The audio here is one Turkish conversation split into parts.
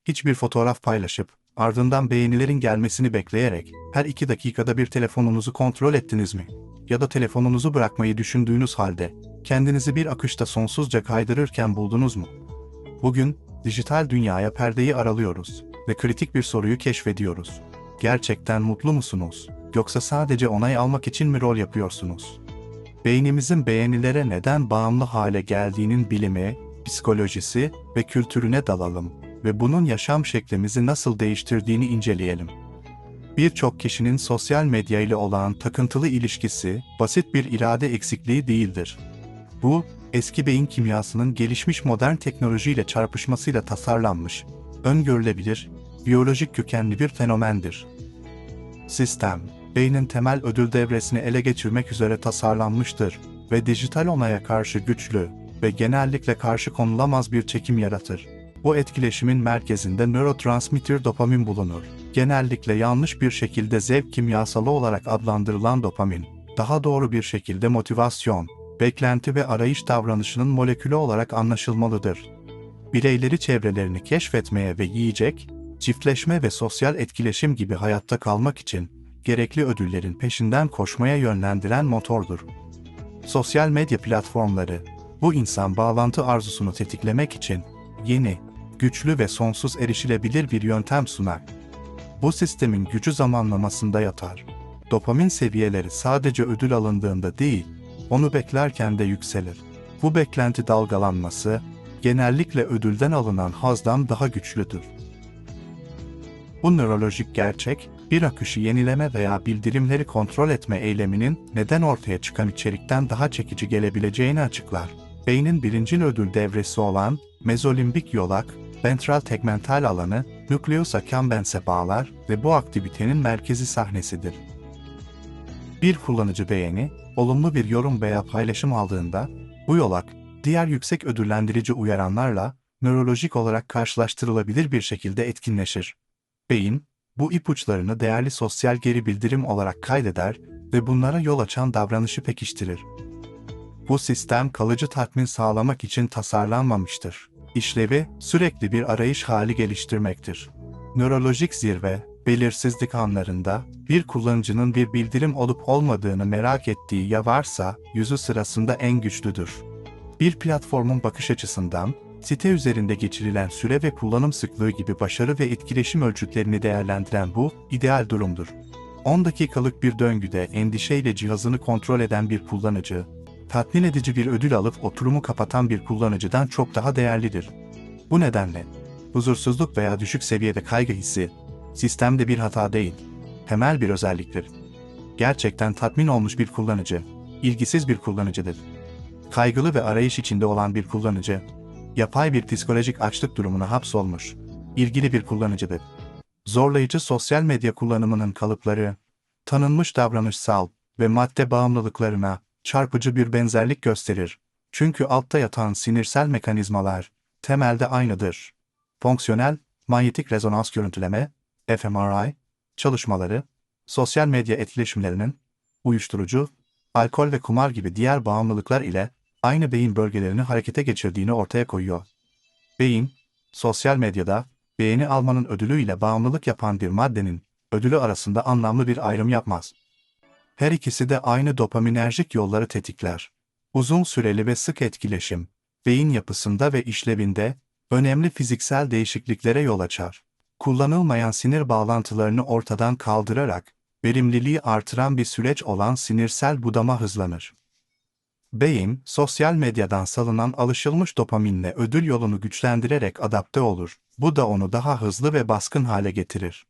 hiçbir fotoğraf paylaşıp, ardından beğenilerin gelmesini bekleyerek, her 2 dakikada bir telefonunuzu kontrol ettiniz mi? Ya da telefonunuzu bırakmayı düşündüğünüz halde, kendinizi bir akışta sonsuzca kaydırırken buldunuz mu? Bugün, dijital dünyaya perdeyi aralıyoruz ve kritik bir soruyu keşfediyoruz. Gerçekten mutlu musunuz? Yoksa sadece onay almak için mi rol yapıyorsunuz? Beynimizin beğenilere neden bağımlı hale geldiğinin bilimi, psikolojisi ve kültürüne dalalım ve bunun yaşam şeklimizi nasıl değiştirdiğini inceleyelim. Birçok kişinin sosyal medya ile olan takıntılı ilişkisi, basit bir irade eksikliği değildir. Bu, eski beyin kimyasının gelişmiş modern teknolojiyle çarpışmasıyla tasarlanmış, öngörülebilir, biyolojik kökenli bir fenomendir. Sistem, beynin temel ödül devresini ele geçirmek üzere tasarlanmıştır ve dijital onaya karşı güçlü ve genellikle karşı konulamaz bir çekim yaratır. Bu etkileşimin merkezinde nörotransmitter dopamin bulunur. Genellikle yanlış bir şekilde zevk kimyasalı olarak adlandırılan dopamin, daha doğru bir şekilde motivasyon, beklenti ve arayış davranışının molekülü olarak anlaşılmalıdır. Bireyleri çevrelerini keşfetmeye ve yiyecek, çiftleşme ve sosyal etkileşim gibi hayatta kalmak için gerekli ödüllerin peşinden koşmaya yönlendiren motordur. Sosyal medya platformları, bu insan bağlantı arzusunu tetiklemek için yeni, güçlü ve sonsuz erişilebilir bir yöntem sunar. Bu sistemin gücü zamanlamasında yatar. Dopamin seviyeleri sadece ödül alındığında değil, onu beklerken de yükselir. Bu beklenti dalgalanması, genellikle ödülden alınan hazdan daha güçlüdür. Bu nörolojik gerçek, bir akışı yenileme veya bildirimleri kontrol etme eyleminin neden ortaya çıkan içerikten daha çekici gelebileceğini açıklar. Beynin birincil ödül devresi olan mezolimbik yolak, ventral tegmental alanı, nucleus accumbens'e bağlar ve bu aktivitenin merkezi sahnesidir. Bir kullanıcı beğeni, olumlu bir yorum veya paylaşım aldığında, bu yolak, diğer yüksek ödüllendirici uyaranlarla nörolojik olarak karşılaştırılabilir bir şekilde etkinleşir. Beyin, bu ipuçlarını değerli sosyal geri bildirim olarak kaydeder ve bunlara yol açan davranışı pekiştirir. Bu sistem kalıcı tatmin sağlamak için tasarlanmamıştır. İşlevi, sürekli bir arayış hali geliştirmektir. Nörolojik zirve, belirsizlik anlarında, bir kullanıcının bir bildirim olup olmadığını merak ettiği ya varsa, yüzü sırasında en güçlüdür. Bir platformun bakış açısından, site üzerinde geçirilen süre ve kullanım sıklığı gibi başarı ve etkileşim ölçütlerini değerlendiren bu, ideal durumdur. 10 dakikalık bir döngüde endişeyle cihazını kontrol eden bir kullanıcı, tatmin edici bir ödül alıp oturumu kapatan bir kullanıcıdan çok daha değerlidir. Bu nedenle, huzursuzluk veya düşük seviyede kaygı hissi, sistemde bir hata değil, temel bir özelliktir. Gerçekten tatmin olmuş bir kullanıcı, ilgisiz bir kullanıcıdır. Kaygılı ve arayış içinde olan bir kullanıcı, yapay bir psikolojik açlık durumuna hapsolmuş, ilgili bir kullanıcıdır. Zorlayıcı sosyal medya kullanımının kalıpları, tanınmış davranışsal ve madde bağımlılıklarına çarpıcı bir benzerlik gösterir. Çünkü altta yatan sinirsel mekanizmalar temelde aynıdır. Fonksiyonel manyetik rezonans görüntüleme, fMRI, çalışmaları, sosyal medya etkileşimlerinin, uyuşturucu, alkol ve kumar gibi diğer bağımlılıklar ile aynı beyin bölgelerini harekete geçirdiğini ortaya koyuyor. Beyin, sosyal medyada beğeni almanın ödülüyle bağımlılık yapan bir maddenin ödülü arasında anlamlı bir ayrım yapmaz. Her ikisi de aynı dopaminerjik yolları tetikler. Uzun süreli ve sık etkileşim, beyin yapısında ve işlevinde önemli fiziksel değişikliklere yol açar. Kullanılmayan sinir bağlantılarını ortadan kaldırarak, verimliliği artıran bir süreç olan sinirsel budama hızlanır. Beyin, sosyal medyadan salınan alışılmış dopaminle ödül yolunu güçlendirerek adapte olur. Bu da onu daha hızlı ve baskın hale getirir.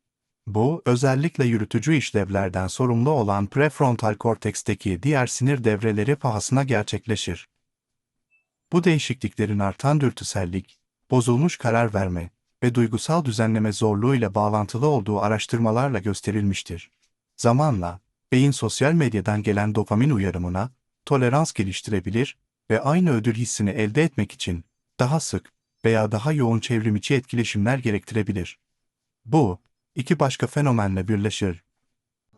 Bu, özellikle yürütücü işlevlerden sorumlu olan prefrontal korteksteki diğer sinir devreleri pahasına gerçekleşir. Bu değişikliklerin artan dürtüsellik, bozulmuş karar verme ve duygusal düzenleme zorluğuyla bağlantılı olduğu araştırmalarla gösterilmiştir. Zamanla, beyin sosyal medyadan gelen dopamin uyarımına tolerans geliştirebilir ve aynı ödül hissini elde etmek için daha sık veya daha yoğun çevrimiçi etkileşimler gerektirebilir. Bu, iki başka fenomenle birleşir.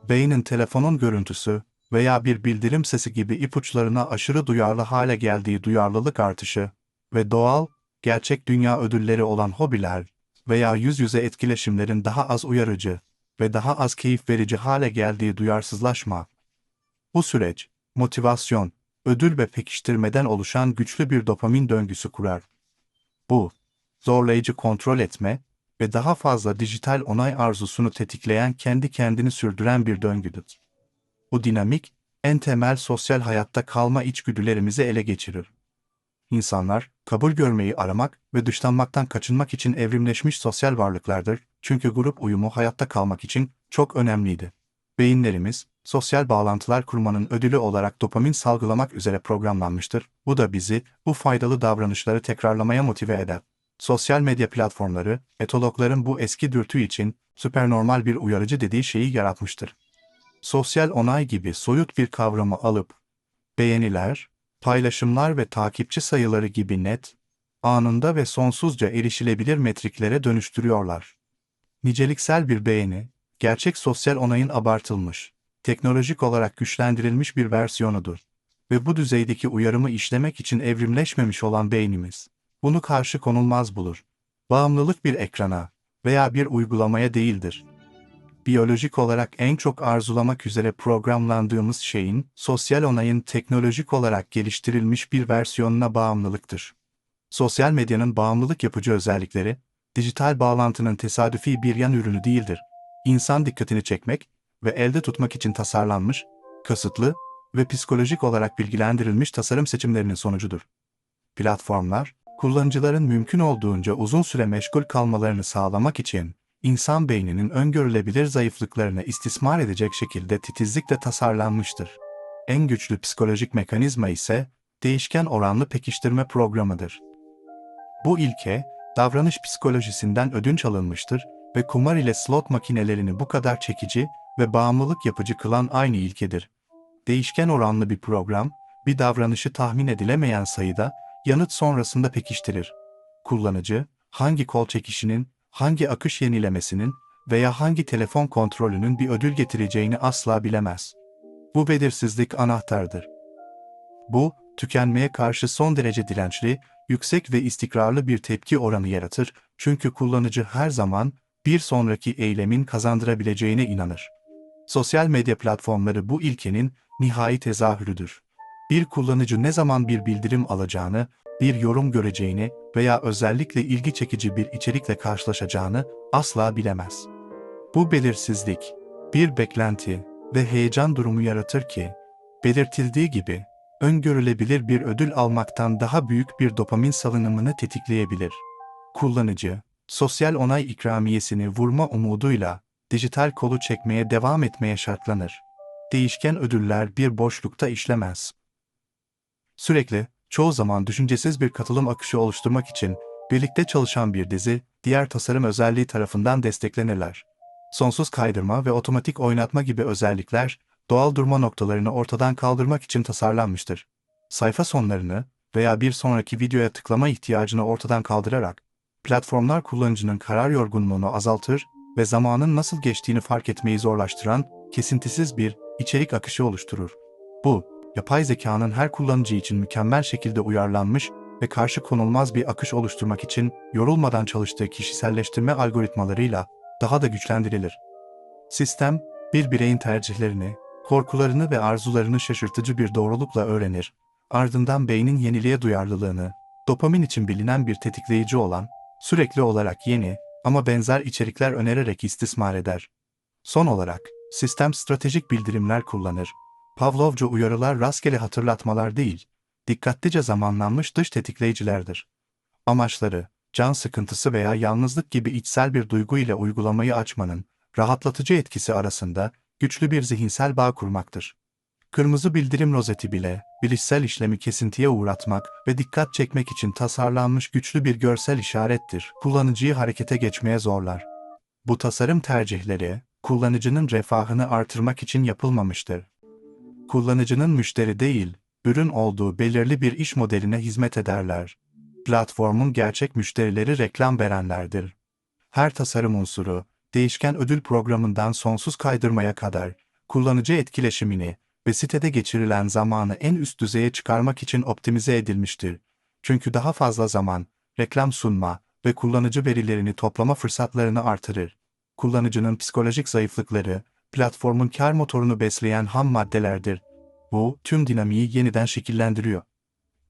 Beynin telefonun görüntüsü veya bir bildirim sesi gibi ipuçlarına aşırı duyarlı hale geldiği duyarlılık artışı ve doğal, gerçek dünya ödülleri olan hobiler, veya yüz yüze etkileşimlerin daha az uyarıcı ve daha az keyif verici hale geldiği duyarsızlaşma. Bu süreç, motivasyon, ödül ve pekiştirmeden oluşan güçlü bir dopamin döngüsü kurar. Bu, zorlayıcı kontrol etme ve daha fazla dijital onay arzusunu tetikleyen kendi kendini sürdüren bir döngüdür. Bu dinamik, en temel sosyal hayatta kalma içgüdülerimizi ele geçirir. İnsanlar, kabul görmeyi aramak ve dışlanmaktan kaçınmak için evrimleşmiş sosyal varlıklardır, çünkü grup uyumu hayatta kalmak için çok önemliydi. Beyinlerimiz, sosyal bağlantılar kurmanın ödülü olarak dopamin salgılamak üzere programlanmıştır. Bu da bizi, bu faydalı davranışları tekrarlamaya motive eder. Sosyal medya platformları, etologların bu eski dürtü için süpernormal bir uyarıcı dediği şeyi yaratmıştır. Sosyal onay gibi soyut bir kavramı alıp, beğeniler, paylaşımlar ve takipçi sayıları gibi net, anında ve sonsuzca erişilebilir metriklere dönüştürüyorlar. Niceliksel bir beğeni, gerçek sosyal onayın abartılmış, teknolojik olarak güçlendirilmiş bir versiyonudur. Ve bu düzeydeki uyarımı işlemek için evrimleşmemiş olan beynimiz, bunu karşı konulmaz bulur. Bağımlılık bir ekrana veya bir uygulamaya değildir. Biyolojik olarak en çok arzulamak üzere programlandığımız şeyin, sosyal onayın teknolojik olarak geliştirilmiş bir versiyonuna bağımlılıktır. Sosyal medyanın bağımlılık yapıcı özellikleri, dijital bağlantının tesadüfi bir yan ürünü değildir. İnsan dikkatini çekmek ve elde tutmak için tasarlanmış, kasıtlı ve psikolojik olarak bilgilendirilmiş tasarım seçimlerinin sonucudur. Platformlar, kullanıcıların mümkün olduğunca uzun süre meşgul kalmalarını sağlamak için, insan beyninin öngörülebilir zayıflıklarını istismar edecek şekilde titizlikle tasarlanmıştır. En güçlü psikolojik mekanizma ise, değişken oranlı pekiştirme programıdır. Bu ilke, davranış psikolojisinden ödünç alınmıştır ve kumar ile slot makinelerini bu kadar çekici ve bağımlılık yapıcı kılan aynı ilkedir. Değişken oranlı bir program, bir davranışı tahmin edilemeyen sayıda, yanıt sonrasında pekiştirir. Kullanıcı, hangi kol çekişinin, hangi akış yenilemesinin veya hangi telefon kontrolünün bir ödül getireceğini asla bilemez. Bu belirsizlik anahtardır. Bu, tükenmeye karşı son derece dirençli, yüksek ve istikrarlı bir tepki oranı yaratır, çünkü kullanıcı her zaman bir sonraki eylemin kazandırabileceğine inanır. Sosyal medya platformları bu ilkenin nihai tezahürüdür. Bir kullanıcı ne zaman bir bildirim alacağını, bir yorum göreceğini veya özellikle ilgi çekici bir içerikle karşılaşacağını asla bilemez. Bu belirsizlik, bir beklenti ve heyecan durumu yaratır ki, belirtildiği gibi, öngörülebilir bir ödül almaktan daha büyük bir dopamin salınımını tetikleyebilir. Kullanıcı, sosyal onay ikramiyesini vurma umuduyla, dijital kolu çekmeye devam etmeye şartlanır. Değişken ödüller bir boşlukta işlemez. Sürekli, çoğu zaman düşüncesiz bir katılım akışı oluşturmak için, birlikte çalışan bir dizi, diğer tasarım özelliği tarafından desteklenirler. Sonsuz kaydırma ve otomatik oynatma gibi özellikler, doğal durma noktalarını ortadan kaldırmak için tasarlanmıştır. Sayfa sonlarını veya bir sonraki videoya tıklama ihtiyacını ortadan kaldırarak, platformlar kullanıcının karar yorgunluğunu azaltır ve zamanın nasıl geçtiğini fark etmeyi zorlaştıran, kesintisiz bir içerik akışı oluşturur. Bu, yapay zekanın her kullanıcı için mükemmel şekilde uyarlanmış ve karşı konulmaz bir akış oluşturmak için yorulmadan çalıştığı kişiselleştirme algoritmalarıyla daha da güçlendirilir. Sistem, bir bireyin tercihlerini, korkularını ve arzularını şaşırtıcı bir doğrulukla öğrenir, ardından beynin yeniliğe duyarlılığını, dopamin için bilinen bir tetikleyici olan, sürekli olarak yeni ama benzer içerikler önererek istismar eder. Son olarak, sistem stratejik bildirimler kullanır. Pavlovca uyarılar rastgele hatırlatmalar değil, dikkatlice zamanlanmış dış tetikleyicilerdir. Amaçları, can sıkıntısı veya yalnızlık gibi içsel bir duygu ile uygulamayı açmanın, rahatlatıcı etkisi arasında güçlü bir zihinsel bağ kurmaktır. Kırmızı bildirim rozeti bile, bilişsel işlemi kesintiye uğratmak ve dikkat çekmek için tasarlanmış güçlü bir görsel işarettir. Kullanıcıyı harekete geçmeye zorlar. Bu tasarım tercihleri, kullanıcının refahını artırmak için yapılmamıştır. Kullanıcının müşteri değil, ürün olduğu belirli bir iş modeline hizmet ederler. Platformun gerçek müşterileri reklam verenlerdir. Her tasarım unsuru, değişken ödül programından sonsuz kaydırmaya kadar, kullanıcı etkileşimini ve sitede geçirilen zamanı en üst düzeye çıkarmak için optimize edilmiştir. Çünkü daha fazla zaman, reklam sunma ve kullanıcı verilerini toplama fırsatlarını artırır. Kullanıcının psikolojik zayıflıkları, platformun kar motorunu besleyen ham maddelerdir. Bu, tüm dinamiği yeniden şekillendiriyor.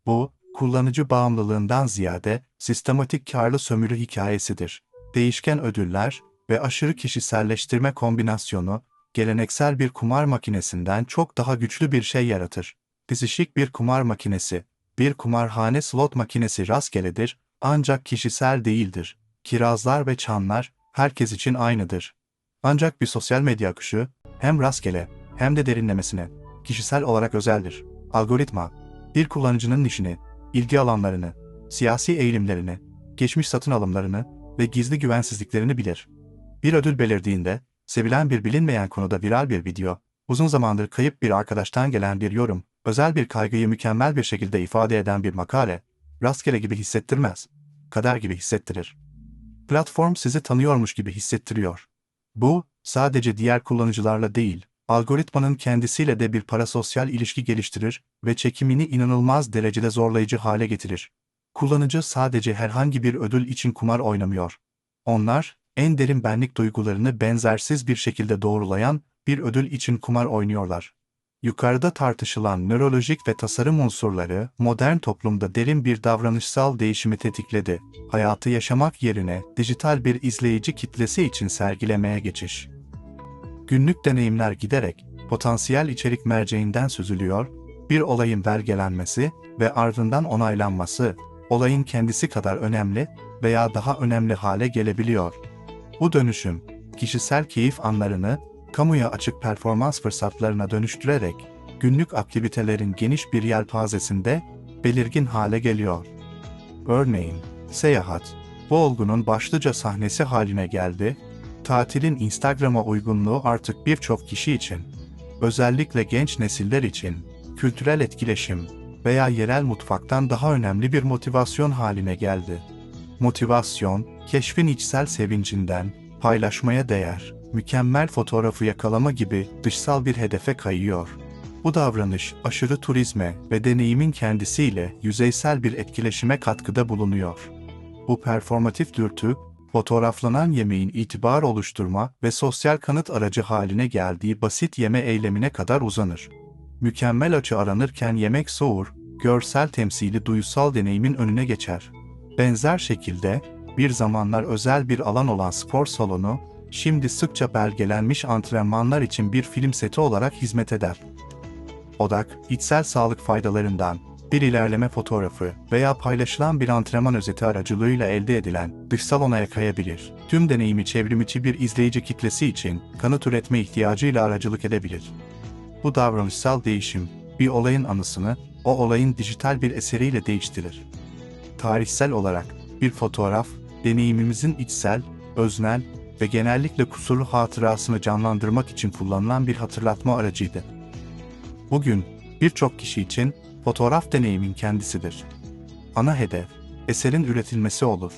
Bu, kullanıcı bağımlılığından ziyade sistematik karlı sömürü hikayesidir. Değişken ödüller ve aşırı kişiselleştirme kombinasyonu, geleneksel bir kumar makinesinden çok daha güçlü bir şey yaratır. Psişik bir kumar makinesi, bir kumarhane slot makinesi rastgeledir, ancak kişisel değildir. Kirazlar ve çanlar, herkes için aynıdır. Ancak bir sosyal medya akışı, hem rastgele, hem de derinlemesine, kişisel olarak özeldir. Algoritma, bir kullanıcının nişini, ilgi alanlarını, siyasi eğilimlerini, geçmiş satın alımlarını ve gizli güvensizliklerini bilir. Bir ödül belirdiğinde, sevilen bir bilinmeyen konuda viral bir video, uzun zamandır kayıp bir arkadaştan gelen bir yorum, özel bir kaygıyı mükemmel bir şekilde ifade eden bir makale, rastgele gibi hissettirmez, kader gibi hissettirir. Platform sizi tanıyormuş gibi hissettiriyor. Bu, sadece diğer kullanıcılarla değil, algoritmanın kendisiyle de bir parasosyal ilişki geliştirir ve çekimini inanılmaz derecede zorlayıcı hale getirir. Kullanıcı sadece herhangi bir ödül için kumar oynamıyor. Onlar, en derin benlik duygularını benzersiz bir şekilde doğrulayan bir ödül için kumar oynuyorlar. Yukarıda tartışılan nörolojik ve tasarım unsurları modern toplumda derin bir davranışsal değişimi tetikledi. Hayatı yaşamak yerine dijital bir izleyici kitlesi için sergilemeye geçiş. Günlük deneyimler giderek potansiyel içerik merceğinden süzülüyor, bir olayın belgelenmesi ve ardından onaylanması, olayın kendisi kadar önemli veya daha önemli hale gelebiliyor. Bu dönüşüm, kişisel keyif anlarını kamuya açık performans fırsatlarına dönüştürerek günlük aktivitelerin geniş bir yelpazesinde belirgin hale geliyor. Örneğin, seyahat, bu olgunun başlıca sahnesi haline geldi, tatilin Instagram'a uygunluğu artık birçok kişi için, özellikle genç nesiller için, kültürel etkileşim veya yerel mutfaktan daha önemli bir motivasyon haline geldi. Motivasyon, keşfin içsel sevincinden, paylaşmaya değer, mükemmel fotoğrafı yakalama gibi dışsal bir hedefe kayıyor. Bu davranış aşırı turizme ve deneyimin kendisiyle yüzeysel bir etkileşime katkıda bulunuyor. Bu performatif dürtü, fotoğraflanan yemeğin itibar oluşturma ve sosyal kanıt aracı haline geldiği basit yeme eylemine kadar uzanır. Mükemmel açı aranırken yemek soğur, görsel temsili duysal deneyimin önüne geçer. Benzer şekilde, bir zamanlar özel bir alan olan spor salonu, şimdi sıkça belgelenmiş antrenmanlar için bir film seti olarak hizmet eder. Odak, içsel sağlık faydalarından, bir ilerleme fotoğrafı veya paylaşılan bir antrenman özeti aracılığıyla elde edilen dışsal onaya kayabilir. Tüm deneyimi çevrimiçi bir izleyici kitlesi için kanıt üretme ihtiyacıyla aracılık edebilir. Bu davranışsal değişim, bir olayın anısını, o olayın dijital bir eseriyle değiştirir. Tarihsel olarak, bir fotoğraf, deneyimimizin içsel, öznel ve genellikle kusurlu hatırasını canlandırmak için kullanılan bir hatırlatma aracıydı. Bugün, birçok kişi için fotoğraf deneyimin kendisidir. Ana hedef, eserin üretilmesi olur.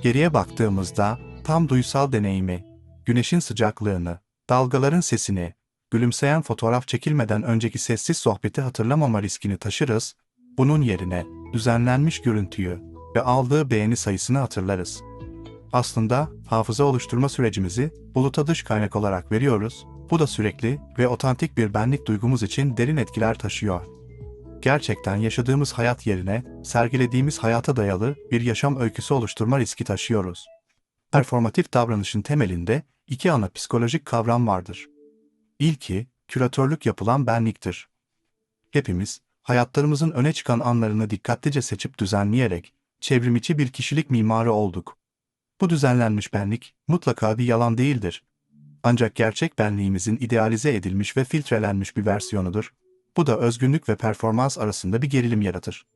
Geriye baktığımızda, tam duysal deneyimi, güneşin sıcaklığını, dalgaların sesini, gülümseyen fotoğraf çekilmeden önceki sessiz sohbeti hatırlamama riskini taşırız, bunun yerine düzenlenmiş görüntüyü ve aldığı beğeni sayısını hatırlarız. Aslında hafıza oluşturma sürecimizi buluta dış kaynak olarak veriyoruz, bu da sürekli ve otantik bir benlik duygumuz için derin etkiler taşıyor. Gerçekten yaşadığımız hayat yerine sergilediğimiz hayata dayalı bir yaşam öyküsü oluşturma riski taşıyoruz. Performatif davranışın temelinde iki ana psikolojik kavram vardır. İlki, küratörlük yapılan benliktir. Hepimiz, hayatlarımızın öne çıkan anlarını dikkatlice seçip düzenleyerek, çevrimiçi bir kişilik mimarı olduk. Bu düzenlenmiş benlik, mutlaka bir yalan değildir. Ancak gerçek benliğimizin idealize edilmiş ve filtrelenmiş bir versiyonudur. Bu da özgünlük ve performans arasında bir gerilim yaratır.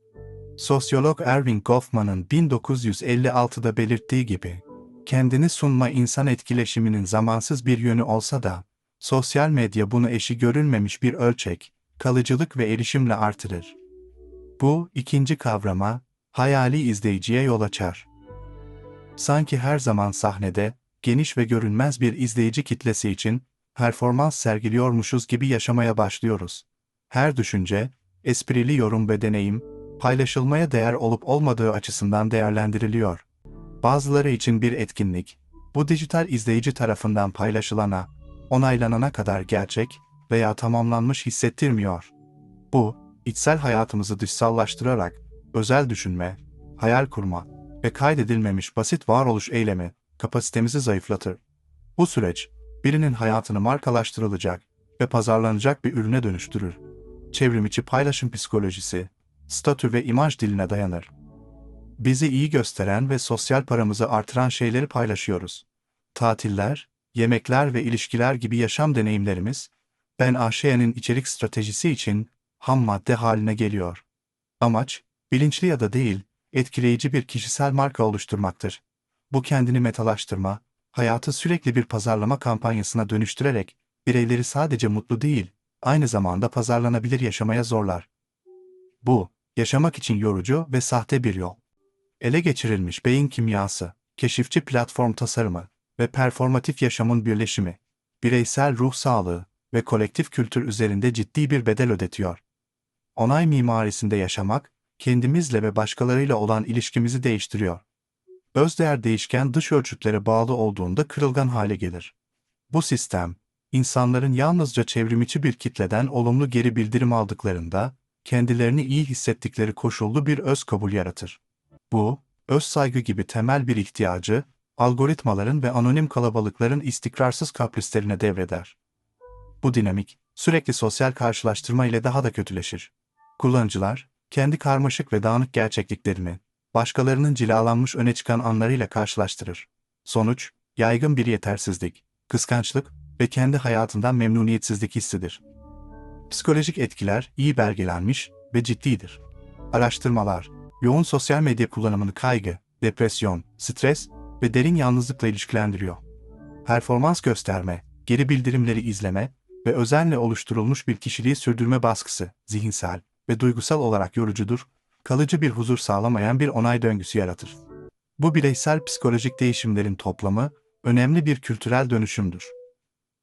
Sosyolog Erving Goffman'ın 1956'da belirttiği gibi, kendini sunma insan etkileşiminin zamansız bir yönü olsa da, sosyal medya bunu eşi görülmemiş bir ölçek, kalıcılık ve erişimle artırır. Bu, ikinci kavrama, hayali izleyiciye yol açar. Sanki her zaman sahnede, geniş ve görünmez bir izleyici kitlesi için, performans sergiliyormuşuz gibi yaşamaya başlıyoruz. Her düşünce, esprili yorum ve deneyim, paylaşılmaya değer olup olmadığı açısından değerlendiriliyor. Bazıları için bir etkinlik, bu dijital izleyici tarafından paylaşılana, onaylanana kadar gerçek veya tamamlanmış hissettirmiyor. Bu, içsel hayatımızı dışsallaştırarak, özel düşünme, hayal kurma ve kaydedilmemiş basit varoluş eylemi kapasitemizi zayıflatır. Bu süreç, birinin hayatını markalaştırılacak ve pazarlanacak bir ürüne dönüştürür. Çevrimiçi paylaşım psikolojisi, statü ve imaj diline dayanır. Bizi iyi gösteren ve sosyal paramızı artıran şeyleri paylaşıyoruz. Tatiller, yemekler ve ilişkiler gibi yaşam deneyimlerimiz, Ben Aşeyan'ın içerik stratejisi için ham madde haline geliyor. Amaç, bilinçli ya da değil, etkileyici bir kişisel marka oluşturmaktır. Bu kendini metalaştırma, hayatı sürekli bir pazarlama kampanyasına dönüştürerek, bireyleri sadece mutlu değil, aynı zamanda pazarlanabilir yaşamaya zorlar. Bu, yaşamak için yorucu ve sahte bir yol. Ele geçirilmiş beyin kimyası, keşifçi platform tasarımı ve performatif yaşamın birleşimi, bireysel ruh sağlığı ve kolektif kültür üzerinde ciddi bir bedel ödetiyor. Onay mimarisinde yaşamak, kendimizle ve başkalarıyla olan ilişkimizi değiştiriyor. Özdeğer değişken dış ölçütlere bağlı olduğunda kırılgan hale gelir. Bu sistem, insanların yalnızca çevrimiçi bir kitleden olumlu geri bildirim aldıklarında, kendilerini iyi hissettikleri koşullu bir öz kabul yaratır. Bu, öz saygı gibi temel bir ihtiyacı, algoritmaların ve anonim kalabalıkların istikrarsız kaprislerine devreder. Bu dinamik, sürekli sosyal karşılaştırma ile daha da kötüleşir. Kullanıcılar, kendi karmaşık ve dağınık gerçekliklerini, başkalarının cilalanmış öne çıkan anlarıyla karşılaştırır. Sonuç, yaygın bir yetersizlik, kıskançlık ve kendi hayatından memnuniyetsizlik hissidir. Psikolojik etkiler iyi belgelenmiş ve ciddidir. Araştırmalar, yoğun sosyal medya kullanımını kaygı, depresyon, stres ve derin yalnızlıkla ilişkilendiriyor. Performans gösterme, geri bildirimleri izleme ve özenle oluşturulmuş bir kişiliği sürdürme baskısı, zihinsel ve duygusal olarak yorucudur, kalıcı bir huzur sağlamayan bir onay döngüsü yaratır. Bu bireysel psikolojik değişimlerin toplamı, önemli bir kültürel dönüşümdür.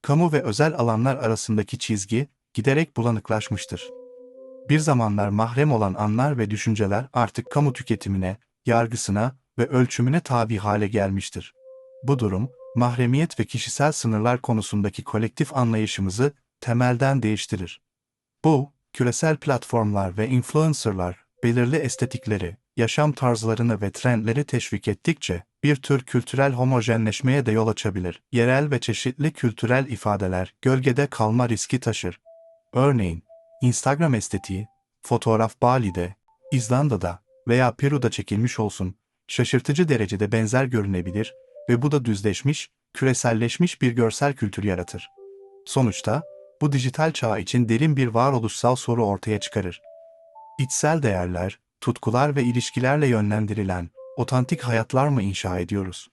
Kamu ve özel alanlar arasındaki çizgi, giderek bulanıklaşmıştır. Bir zamanlar mahrem olan anlar ve düşünceler artık kamu tüketimine, yargısına ve ölçümüne tabi hale gelmiştir. Bu durum, mahremiyet ve kişisel sınırlar konusundaki kolektif anlayışımızı temelden değiştirir. Bu, küresel platformlar ve influencerlar, belirli estetikleri, yaşam tarzlarını ve trendleri teşvik ettikçe, bir tür kültürel homojenleşmeye de yol açabilir. Yerel ve çeşitli kültürel ifadeler, gölgede kalma riski taşır. Örneğin, Instagram estetiği, fotoğraf Bali'de, İzlanda'da veya Peru'da çekilmiş olsun, şaşırtıcı derecede benzer görünebilir ve bu da düzleşmiş, küreselleşmiş bir görsel kültür yaratır. Sonuçta, bu dijital çağ için derin bir varoluşsal soru ortaya çıkarır. İçsel değerler, tutkular ve ilişkilerle yönlendirilen, otantik hayatlar mı inşa ediyoruz?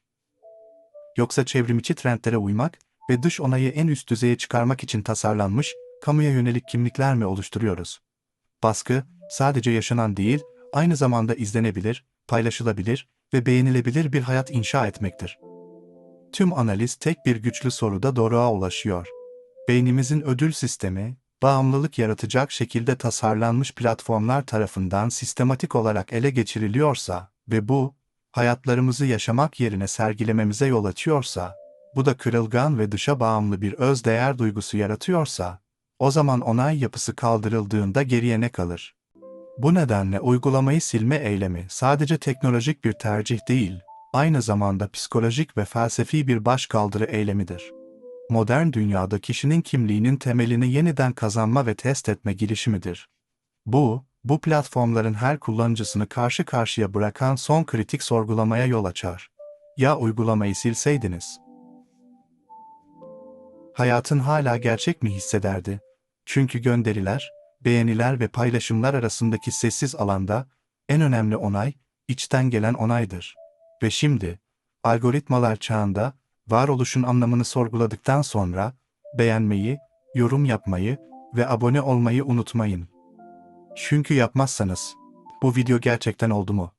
Yoksa çevrimiçi trendlere uymak ve dış onayı en üst düzeye çıkarmak için tasarlanmış, kamuya yönelik kimlikler mi oluşturuyoruz? Baskı, sadece yaşanan değil, aynı zamanda izlenebilir, paylaşılabilir ve beğenilebilir bir hayat inşa etmektir. Tüm analiz tek bir güçlü soruda doğruğa ulaşıyor. Beynimizin ödül sistemi, bağımlılık yaratacak şekilde tasarlanmış platformlar tarafından sistematik olarak ele geçiriliyorsa ve bu, hayatlarımızı yaşamak yerine sergilememize yol açıyorsa, bu da kırılgan ve dışa bağımlı bir özdeğer duygusu yaratıyorsa, o zaman onay yapısı kaldırıldığında geriye ne kalır? Bu nedenle uygulamayı silme eylemi sadece teknolojik bir tercih değil, aynı zamanda psikolojik ve felsefi bir başkaldırı eylemidir. Modern dünyada kişinin kimliğinin temelini yeniden kazanma ve test etme girişimidir. Bu platformların her kullanıcısını karşı karşıya bırakan son kritik sorgulamaya yol açar. Ya uygulamayı silseydiniz? Hayatın hala gerçek mi hissederdi? Çünkü gönderiler, beğeniler ve paylaşımlar arasındaki sessiz alanda en önemli onay, içten gelen onaydır. Ve şimdi, algoritmalar çağında, varoluşun anlamını sorguladıktan sonra, beğenmeyi, yorum yapmayı ve abone olmayı unutmayın. Çünkü yapmazsanız, bu video gerçekten oldu mu?